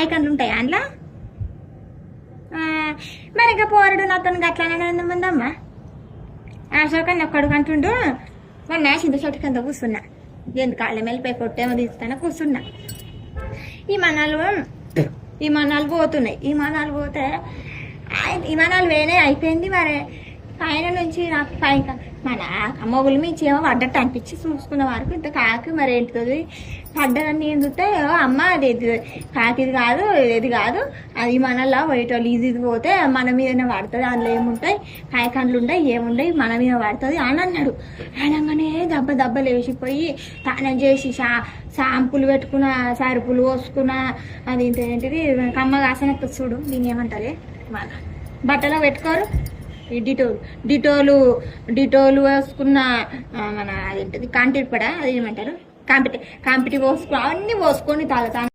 ఐకన్లు ఉంటాయి అందులో. మరి ఇంకా పోరడు నాతో అట్లానే ఉందమ్మా. అశోకన్న ఒక్కడు అంటుండు, మరి నా చింత చెట్టు కింద కూర్చున్నా, ఎందుకు కాళ్ళ మెల్లిపోయి కొట్టేమో తీస్తాను కూర్చున్నా. విమానాలు పోతున్నాయి. విమానాలు పోతే విమానాలు వేనే అయిపోయింది. మరి పైన నుంచి నాకు పైన మన మొగుల మించి ఏమో పడ్డట్టు అనిపించి చూసుకున్న వరకు ఇంత కాకి మరి ఏంటిది పడ్డదని నేను చూస్తే అమ్మ అది కాకిది కాదు, ఇది కాదు, అది విమానాల్లో పోయేటోళ్ళు ఇది పోతే మన మీదనే పడుతుంది, అందులో ఏముంటాయి కాయకండ్లు ఉంటాయి ఏముంటాయి మన మీద పడుతుంది అని అన్నాడు. అనగానే దెబ్బలు వేసిపోయి స్నానం చేసి షాంపులు పెట్టుకున్న, సరుపులు పోసుకున్న, అది ఏంటిది కమ్మ కాసిన చూడు దీన్ని ఏమంటారు మన బట్టలో పెట్టుకోరు ఈ డిటోలు వేసుకున్న మన అదేంటిది కాంటిపడ అది ఏమంటారు కాంపిటీ పోసుకుని అవన్నీ పోసుకొని తాగుతాను.